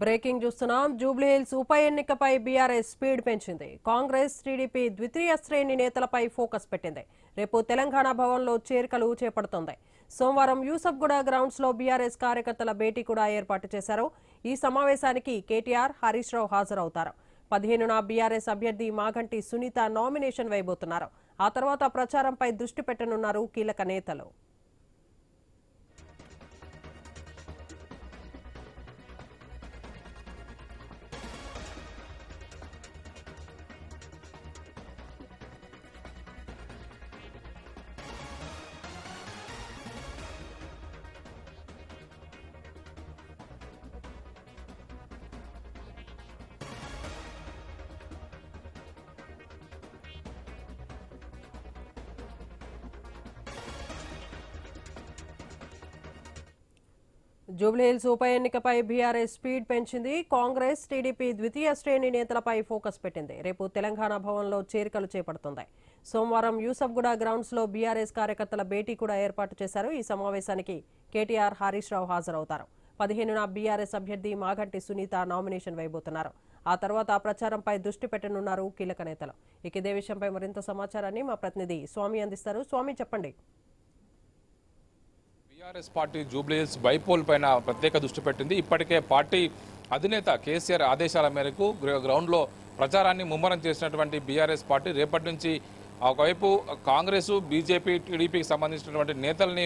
Breaking చూస్తున్నాం. జూబ్లీహిల్స్ ఉప ఎన్నికపై BRS speed పెంచింది. కాంగ్రెస్ టీడీపీ ద్వితీయ శ్రేణి నేతలపై ఫోకస్ పెట్టింది. రేపు తెలంగాణ భవన్లో చేరికలు చేపడుతోంది. సోమవారం యూసఫ్గూడ గ్రౌండ్స్ లో బీఆర్ఎస్ కార్యకర్తల భేటీ కూడా ఏర్పాటు చేశారు. ఈ సమావేశానికి కేటీఆర్, హరీష్ రావు హాజరవుతారు. 15న బీఆర్ఎస్ అభ్యర్థి మాగంటి సునీత నామినేషన్ వేయబోతున్నారు. ఆ తర్వాత ప్రచారంపై దృష్టి పెట్టనున్నారు కీలక నేతలు. జూబ్లీహిల్స్ ఉప ఎన్నికపై బీఆర్ఎస్ స్పీడ్ పెంచింది. కాంగ్రెస్ టీడీపీ ద్వితీయ శ్రేణి నేతలపై ఫోకస్ పెట్టింది. రేపు తెలంగాణ భవన్లో చేరికలు చేపడుతుంది. సోమవారం యూసఫ్గూడ గ్రౌండ్స్ లో బీఆర్ఎస్ కార్యకర్తల భేటీ కూడా ఏర్పాటు చేశారు. ఈ సమావేశానికి కేటీఆర్, హరీష్ రావు హాజరవుతారు. 15న బీఆర్ఎస్ అభ్యర్థి మాగంటి సునీత నామినేషన్ వేయబోతున్నారు. ఆ తర్వాత ప్రచారంపై దృష్టి పెట్టనున్నారు కీలక నేతలు. ఇదే విషయంపై మరింత సమాచారాన్ని మా ప్రతినిధి స్వామి అందిస్తారు. స్వామి, చెప్పండి. బీఆర్ఎస్ పార్టీ జూబ్లీహిల్స్ బైపోల్ పైన ప్రత్యేక దృష్టి పెట్టింది. ఇప్పటికే పార్టీ అధినేత కేసీఆర్ ఆదేశాల మేరకు గ్రౌండ్లో ప్రచారాన్ని ముమ్మరం చేసినటువంటి బీఆర్ఎస్ పార్టీ రేపటి నుంచి ఒకవైపు కాంగ్రెస్, బీజేపీ, టీడీపీకి సంబంధించినటువంటి నేతల్ని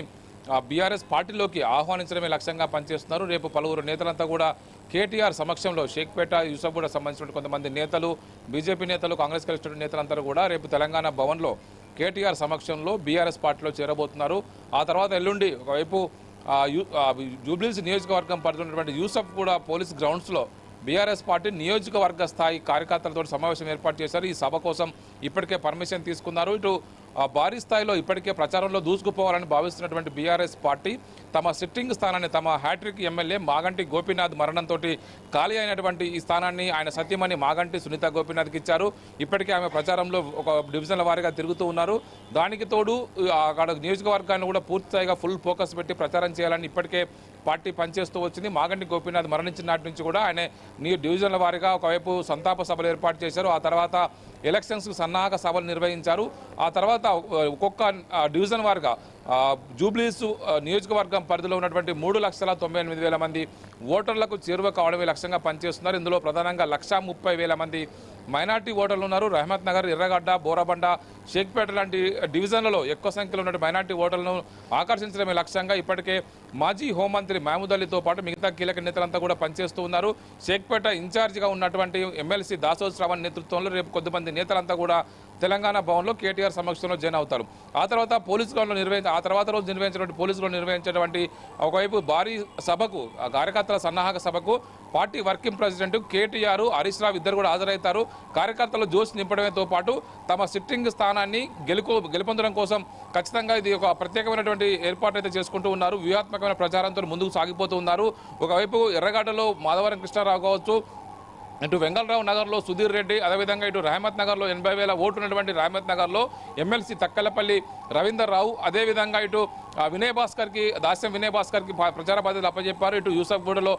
బీఆర్ఎస్ పార్టీలోకి ఆహ్వానించడమే లక్ష్యంగా పనిచేస్తున్నారు. రేపు పలువురు నేతలంతా కూడా కేటీఆర్ సమక్షంలో షేక్పేట, యూసఫ్గూడ సంబంధించిన కొంతమంది నేతలు, బీజేపీ నేతలు, కాంగ్రెస్ కలిసిన నేతలంతా కూడా రేపు తెలంగాణ భవన్లో కేటీఆర్ సమక్షంలో బీఆర్ఎస్ పార్టీలో చేరబోతున్నారు. ఆ తర్వాత ఎల్లుండి ఒకవైపు జూబ్లీహిల్స్ నియోజకవర్గం పరిధిలోన్నటువంటి యూసఫ్గూడ పోలీస్ గ్రౌండ్స్లో బీఆర్ఎస్ పార్టీ నియోజకవర్గ స్థాయి కార్యకర్తలతో సమావేశం ఏర్పాటు చేశారు. ఈ సభ కోసం ఇప్పటికే పర్మిషన్ తీసుకున్నారు. ఇటు భారీ స్థాయిలో ఇప్పటికే ప్రచారంలో దూసుకుపోవాలని భావిస్తున్నటువంటి బీఆర్ఎస్ పార్టీ తమ సిట్టింగ్ స్థానాన్ని, తమ హ్యాట్రిక్ ఎమ్మెల్యే మాగంటి గోపీనాథ్ మరణంతో ఖాళీ అయినటువంటి ఈ స్థానాన్ని ఆయన సత్యమణి మాగంటి సునీత గోపీనాథ్కి ఇచ్చారు. ఇప్పటికే ఆమె ప్రచారంలో ఒక డివిజన్ల వారీగా తిరుగుతూ ఉన్నారు. దానికి తోడు అక్కడ నియోజకవర్గాన్ని కూడా పూర్తిస్థాయిగా ఫుల్ ఫోకస్ పెట్టి ప్రచారం చేయాలని ఇప్పటికే పార్టీ పనిచేస్తూ వచ్చింది. మాగంటి గోపీనాథ్ మరణించిన నాటి నుంచి కూడా ఆయన డివిజన్ల వారీగా ఒకవైపు సంతాప సభలు ఏర్పాటు చేశారు. ఆ తర్వాత ఎలక్షన్స్కు సన్నాహక సభలు నిర్వహించారు. ఆ తర్వాత ఒక్కొక్క డివిజన్ వారీగా జూబ్లీహిల్స్ నియోజకవర్గం పరిధిలో ఉన్నటువంటి 3,98,000 మంది ఓటర్లకు చేరువ కావడమే లక్ష్యంగా పనిచేస్తున్నారు. ఇందులో ప్రధానంగా 1,30,000 మంది మైనార్టీ ఓటర్లు ఉన్నారు. రహమత్ నగర్, ఎర్రగడ్డ, బోరబండ, షేక్పేట లాంటి డివిజన్లలో ఎక్కువ సంఖ్యలో ఉన్న మైనార్టీ ఓటర్లను ఆకర్షించడమే లక్ష్యంగా ఇప్పటికే మాజీ హోంమంత్రి మహమూద్ అలీతో పాటు మిగతా కీలక నేతలంతా కూడా పనిచేస్తూ ఉన్నారు. షేక్పేట ఇన్ఛార్జిగా ఉన్నటువంటి ఎమ్మెల్సీ దాసోజు శ్రావణ్ నేతృత్వంలో రేపు కొద్దిమంది నేతలంతా కూడా తెలంగాణ భవన్లో కేటీఆర్ సమక్షంలో జాయిన్ అవుతారు. ఆ తర్వాత పోలీస్ గ్రౌండ్లో నిర్వహించినటువంటి పోలీస్ గ్రౌండ్ నిర్వహించినటువంటి ఒకవైపు భారీ సభకు, కార్యకర్తల సన్నాహక సభకు party working president KTR, Harish Rao ఇద్దరు కూడా హాజరవుతారు. కార్యకర్తలు జోష్ నింపడంతో పాటు తమ సిట్టింగ్ స్థానాన్ని గెలుపొందడం కోసం ఖచ్చితంగా ఇది ఒక ప్రత్యేకమైనటువంటి ఏర్పాటు అయితే చేసుకుంటూ ఉన్నారు. వ్యూహాత్మకమైన ప్రచారంతో ముందుకు సాగిపోతూ ఉన్నారు. ఒకవైపు ఎర్రగడ్డలో మాధవరం కృష్ణారావు కావచ్చు, ఇటు వెంగళరావు నగర్లో సుధీర్ రెడ్డి, అదేవిధంగా ఇటు రహమత్ నగర్లో 80,000 ఓట్లు ఉన్నటువంటి రహమత్ నగర్లో ఎమ్మెల్సీ తక్కలపల్లి రవీందర్ రావు, అదేవిధంగా ఇటు దాస్యం వినయ్ భాస్కర్కి ప్రచార బాధ్యతలు అప్పచెప్పారు. ఇటు యూసఫ్గూడలో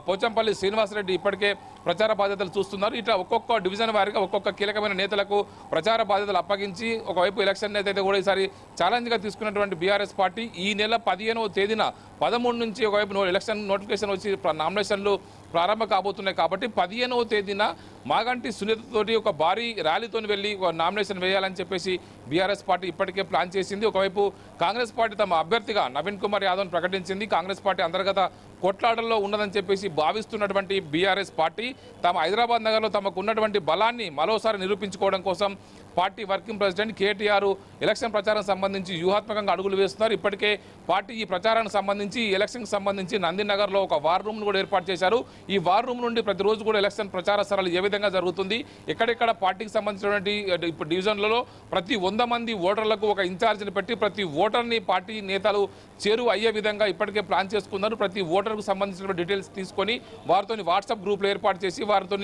పోచంపల్లి శ్రీనివాసరెడ్డి ఇప్పటికే ప్రచార బాధ్యతలు చూస్తున్నారు. ఇట్లా ఒక్కొక్క డివిజన్ వారిగా ఒక్కొక్క కీలకమైన నేతలకు ప్రచార బాధ్యతలు అప్పగించి ఒకవైపు ఎలక్షన్ అయితే కూడా ఈసారి ఛాలెంజ్గా తీసుకున్నటువంటి బీఆర్ఎస్ పార్టీ ఈ నెల 15వ తేదీన 13 నుంచి ఒకవైపు ఎలక్షన్ నోటిఫికేషన్ వచ్చి నామినేషన్లు ప్రారంభం కాబోతున్నాయి. కాబట్టి 15వ తేదీన మాగంటి సునీతతోటి ఒక భారీ ర్యాలీతో వెళ్ళి నామినేషన్ వేయాలని చెప్పేసి బీఆర్ఎస్ పార్టీ ఇప్పటికే ప్లాన్ చేసింది. ఒకవైపు కాంగ్రెస్ పార్టీ తమ అభ్యర్థిగా నవీన్ కుమార్ యాదవ్ను ప్రకటించింది. కాంగ్రెస్ పార్టీ అంతర్గత కొట్లాటల్లో ఉన్నదని చెప్పేసి భావిస్తున్నటువంటి బీఆర్ఎస్ పార్టీ తమ హైదరాబాద్ నగర్లో తమకు ఉన్నటువంటి బలాన్ని మరోసారి నిరూపించుకోవడం కోసం party working president KTR election ప్రచారం సంబంధించి వ్యూహాత్మకంగా అడుగులు వేస్తున్నారు. ఇప్పటికే పార్టీ ఈ ప్రచారానికి సంబంధించి, ఎలక్షన్కి సంబంధించి నందినగర్లో ఒక వార్ రూమ్ కూడా ఏర్పాటు చేశారు. ఈ వార్ రూమ్ నుండి ప్రతిరోజు కూడా ఎలక్షన్ ప్రచార సరళి ఏ విధంగా జరుగుతుంది, ఎక్కడెక్కడ పార్టీకి సంబంధించినటువంటి ఇప్పుడు డివిజన్లలో ప్రతి 100 మంది ఓటర్లకు ఒక ఇన్ఛార్జిని పెట్టి ప్రతి ఓటర్ని పార్టీ నేతలు చేరువ అయ్యే విధంగా ఇప్పటికే ప్లాన్ చేసుకున్నారు. ప్రతి ఓటర్కు సంబంధించిన డీటెయిల్స్ తీసుకొని వారితో వాట్సాప్ గ్రూపులు ఏర్పాటు చేసి వారితో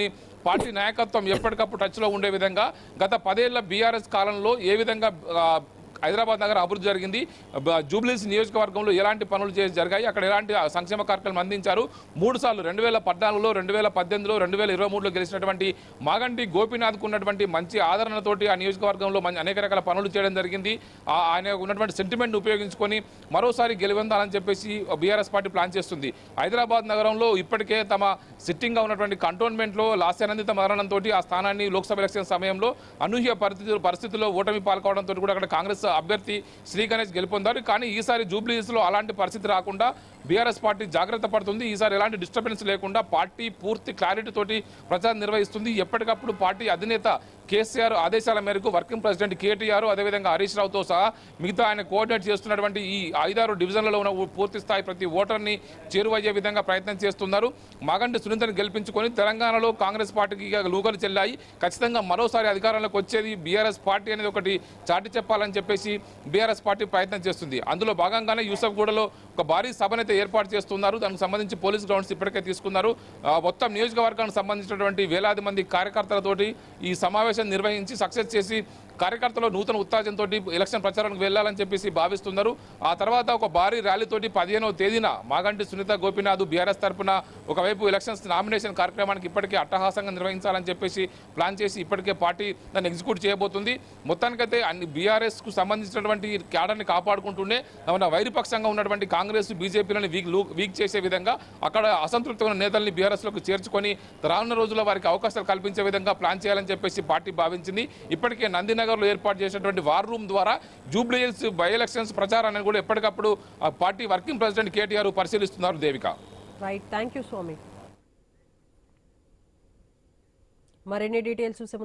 పార్టీ నాయకత్వం ఎప్పటికప్పుడు టచ్లో ఉండే విధంగా గత 10 ఏళ్ల బీఆర్ఎస్ కాలంలో ఏ విధంగా హైదరాబాద్ నగరం అభివృద్ధి జరిగింది, జూబ్లీహిల్స్ నియోజకవర్గంలో ఎలాంటి పనులు జరిగాయి, అక్కడ ఎలాంటి సంక్షేమ కార్యక్రమాలు అందించారు. 3 సార్లు 2014లో, 2018లో, 2023లో గెలిచినటువంటి మాగంటి గోపీనాథ్కు ఉన్నటువంటి మంచి ఆదరణతోటి ఆ నియోజకవర్గంలో అనేక రకాల పనులు చేయడం జరిగింది. ఆయన ఉన్నటువంటి సెంటిమెంట్ ఉపయోగించుకొని మరోసారి గెలువొందాలని చెప్పేసి బీఆర్ఎస్ పార్టీ ప్లాన్ చేస్తుంది. హైదరాబాద్ నగరంలో ఇప్పటికే తమ సిట్టింగ్గా ఉన్నటువంటి కంటోన్మెంట్లో లాస్యానందిత మరణంతో ఆ స్థానాన్ని లోక్సభ ఎలక్షన్ సమయంలో అనూహ్య పరిస్థితుల్లో ఓటమి పాల్గొవడంతో కూడా అక్కడ కాంగ్రెస్ అభ్యర్థి శ్రీ గణేష్ గెలుపొందారు. కానీ ఈసారి జూబ్లీహిల్స్లో అలాంటి పరిస్థితి రాకుండా బీఆర్ఎస్ పార్టీ జాగ్రత్త పడుతుంది. ఈసారి ఎలాంటి డిస్టర్బెన్స్ లేకుండా పార్టీ పూర్తి క్లారిటీ తోటి ప్రచారం నిర్వహిస్తుంది. ఎప్పటికప్పుడు పార్టీ అధినేత కేసీఆర్ ఆదేశాల మేరకు వర్కింగ్ ప్రెసిడెంట్ కేటీఆర్, అదేవిధంగా హరీష్ రావుతో సహా మిగతా ఆయన కోఆర్డినేట్ చేస్తున్నటువంటి ఈ 5-6 డివిజన్లలో ఉన్న పూర్తి స్థాయి ప్రతి ఓటర్ని చేరువయ్యే విధంగా ప్రయత్నం చేస్తున్నారు. మాగంటి సునీతను గెలిపించుకొని తెలంగాణలో కాంగ్రెస్ పార్టీకి లూగలు చెల్లాయి. ఖచ్చితంగా మరోసారి అధికారంలోకి వచ్చేది బీఆర్ఎస్ పార్టీ అనేది ఒకటి చాటి చెప్పాలని చెప్పేసి బీఆర్ఎస్ పార్టీ ప్రయత్నం చేస్తుంది. అందులో భాగంగానే యూసఫ్గూడలో ఒక భారీ సభనైతే ఏర్పాటు చేస్తున్నారు. దానికి సంబంధించి పోలీస్ గ్రౌండ్స్ ఇప్పటికే తీసుకున్నారు. మొత్తం నియోజకవర్గానికి సంబంధించినటువంటి వేలాది మంది కార్యకర్తలతోటి ఈ సమావేశం నిర్వహించి సక్సెస్ చేసి కార్యకర్తలు నూతన ఉత్తేజంతో ఎలక్షన్ ప్రచారానికి వెళ్లాలని చెప్పేసి భావిస్తున్నారు. ఆ తర్వాత ఒక భారీ ర్యాలీతోటి 15వ తేదీన మాగంటి సునీత గోపీనాథ్ బీఆర్ఎస్ తరఫున ఒకవైపు ఎలక్షన్స్ నామినేషన్ కార్యక్రమానికి ఇప్పటికే అట్టహాసంగా నిర్వహించాలని చెప్పేసి ప్లాన్ చేసి ఇప్పటికే పార్టీ దాన్ని ఎగ్జిక్యూట్ చేయబోతుంది. మొత్తానికైతే అన్ని బీఆర్ఎస్కు సంబంధించినటువంటి క్యాడర్ని కాపాడుకుంటూనే వైరుపక్షంగా ఉన్నటువంటి కాంగ్రెస్ బీజేపీలను వీక్ చేసే విధంగా అక్కడ అసంతృప్తి ఉన్న నేతల్ని బీఆర్ఎస్లోకి చేర్చుకొని రానున్న రోజుల్లో వారికి అవకాశాలు కల్పించే విధంగా ప్లాన్ చేయాలని చెప్పేసి పార్టీ భావించింది. ఇప్పటికే నందినగర్లో ఏర్పాటు చేసినటువంటి వార్ రూమ్ ద్వారా జూబ్లీహిల్స్ బై ఎలక్షన్స్ ప్రచారాన్ని కూడా ఎప్పటికప్పుడు పార్టీ వర్కింగ్ ప్రెసిడెంట్ కేటీఆర్ పరిశీలిస్తున్నారు. దేవిక, రైట్, థ్యాంక్ యూ స్వామి. మరిన్ని డీటెయిల్స్ చూసే